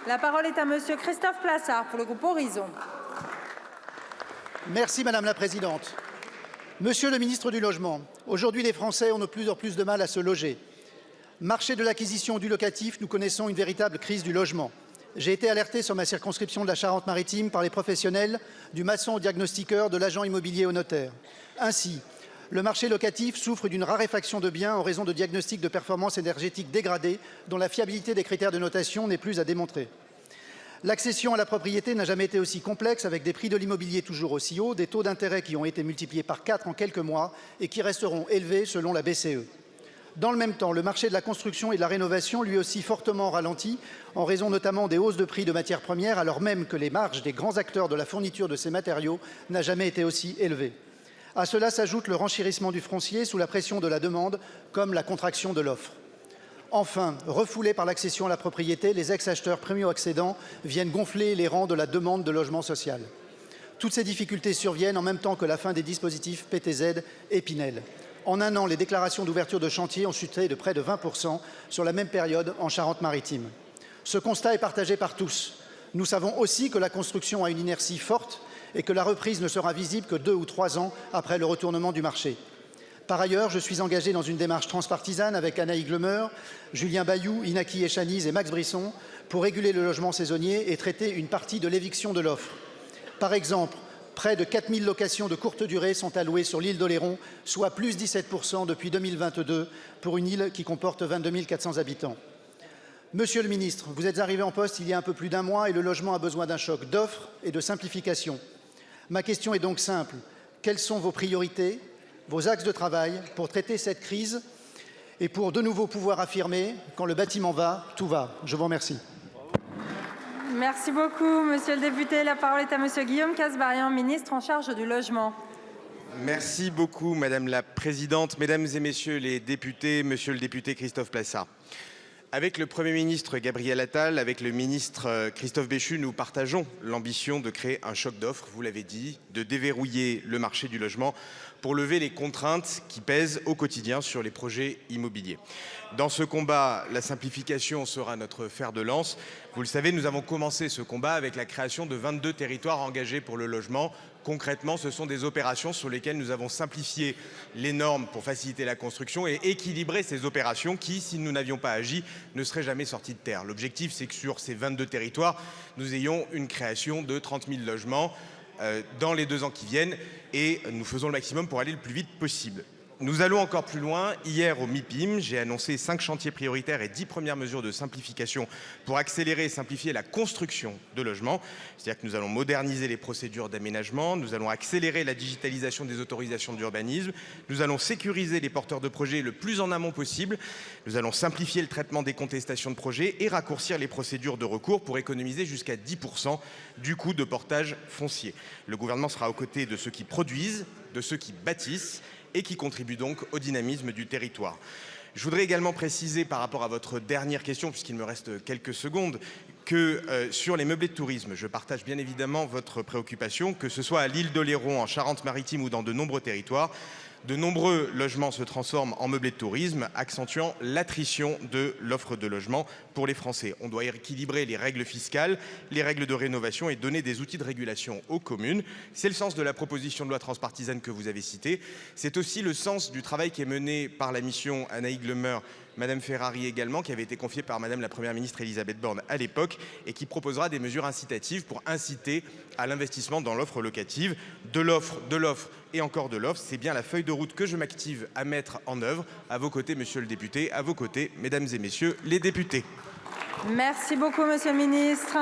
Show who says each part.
Speaker 1: La parole est à Monsieur Christophe Plassard pour le groupe Horizon.
Speaker 2: Merci Madame la Présidente. Monsieur le ministre du Logement, aujourd'hui les Français ont de plus en plus de mal à se loger. Marché de l'acquisition du locatif, nous connaissons une véritable crise du logement. J'ai été alerté sur ma circonscription de la Charente-Maritime par les professionnels, du maçon au diagnostiqueur, de l'agent immobilier au notaire. Ainsi, le marché locatif souffre d'une raréfaction de biens en raison de diagnostics de performance énergétique dégradés dont la fiabilité des critères de notation n'est plus à démontrer. L'accession à la propriété n'a jamais été aussi complexe, avec des prix de l'immobilier toujours aussi hauts, des taux d'intérêt qui ont été multipliés par 4 en quelques mois et qui resteront élevés selon la BCE. Dans le même temps, le marché de la construction et de la rénovation, lui aussi fortement ralenti, en raison notamment des hausses de prix de matières premières, alors même que les marges des grands acteurs de la fourniture de ces matériaux n'a jamais été aussi élevée. À cela s'ajoute le renchérissement du foncier sous la pression de la demande, comme la contraction de l'offre. Enfin, refoulés par l'accession à la propriété, les ex-acheteurs primo-accédants viennent gonfler les rangs de la demande de logement social. Toutes ces difficultés surviennent en même temps que la fin des dispositifs PTZ et Pinel. En un an, les déclarations d'ouverture de chantier ont chuté de près de 20% sur la même période en Charente-Maritime. Ce constat est partagé par tous. Nous savons aussi que la construction a une inertie forte et que la reprise ne sera visible que 2 ou 3 ans après le retournement du marché. Par ailleurs, je suis engagé dans une démarche transpartisane avec Anaïs Glemer, Julien Bayou, Inaki Echaniz et Max Brisson pour réguler le logement saisonnier et traiter une partie de l'éviction de l'offre. Par exemple, près de 4000 locations de courte durée sont allouées sur l'île d'Oléron, soit plus 17% depuis 2022 pour une île qui comporte 22 400 habitants. Monsieur le ministre, vous êtes arrivé en poste il y a un peu plus d'un mois et le logement a besoin d'un choc d'offres et de simplification. Ma question est donc simple. Quelles sont vos priorités, vos axes de travail pour traiter cette crise et pour de nouveau pouvoir affirmer « quand le bâtiment va, tout va ». Je vous remercie.
Speaker 1: Merci beaucoup, monsieur le député. La parole est à monsieur Guillaume Kasbarian, ministre en charge du logement.
Speaker 3: Merci beaucoup, Madame la Présidente, Mesdames et Messieurs les députés, Monsieur le député Christophe Plassard. Avec le Premier ministre Gabriel Attal, avec le ministre Christophe Béchu, nous partageons l'ambition de créer un choc d'offres, vous l'avez dit, de déverrouiller le marché du logement pour lever les contraintes qui pèsent au quotidien sur les projets immobiliers. Dans ce combat, la simplification sera notre fer de lance. Vous le savez, nous avons commencé ce combat avec la création de 22 territoires engagés pour le logement. Concrètement, ce sont des opérations sur lesquelles nous avons simplifié les normes pour faciliter la construction et équilibrer ces opérations qui, si nous n'avions pas agi, ne seraient jamais sorties de terre. L'objectif, c'est que sur ces 22 territoires, nous ayons une création de 30 000 logements dans les 2 ans qui viennent et nous faisons le maximum pour aller le plus vite possible. Nous allons encore plus loin. Hier, au MIPIM, j'ai annoncé 5 chantiers prioritaires et 10 premières mesures de simplification pour accélérer et simplifier la construction de logements. C'est-à-dire que nous allons moderniser les procédures d'aménagement, nous allons accélérer la digitalisation des autorisations d'urbanisme, nous allons sécuriser les porteurs de projets le plus en amont possible, nous allons simplifier le traitement des contestations de projets et raccourcir les procédures de recours pour économiser jusqu'à 10% du coût de portage foncier. Le gouvernement sera aux côtés de ceux qui produisent, de ceux qui bâtissent, et qui contribue donc au dynamisme du territoire. Je voudrais également préciser par rapport à votre dernière question, puisqu'il me reste quelques secondes, que sur les meublés de tourisme, je partage bien évidemment votre préoccupation, que ce soit à l'île d'Oléron, en Charente-Maritime ou dans de nombreux territoires. De nombreux logements se transforment en meublés de tourisme, accentuant l'attrition de l'offre de logement pour les Français. On doit équilibrer les règles fiscales, les règles de rénovation et donner des outils de régulation aux communes. C'est le sens de la proposition de loi transpartisane que vous avez citée. C'est aussi le sens du travail qui est mené par la mission Anaïs Glemer, Madame Ferrari également, qui avait été confiée par Madame la Première ministre Elisabeth Borne à l'époque et qui proposera des mesures incitatives pour inciter à l'investissement dans l'offre locative. De l'offre et encore de l'offre, c'est bien la feuille de route que je m'active à mettre en œuvre. À vos côtés, Monsieur le député, à vos côtés, Mesdames et Messieurs les députés.
Speaker 1: Merci beaucoup, monsieur le ministre.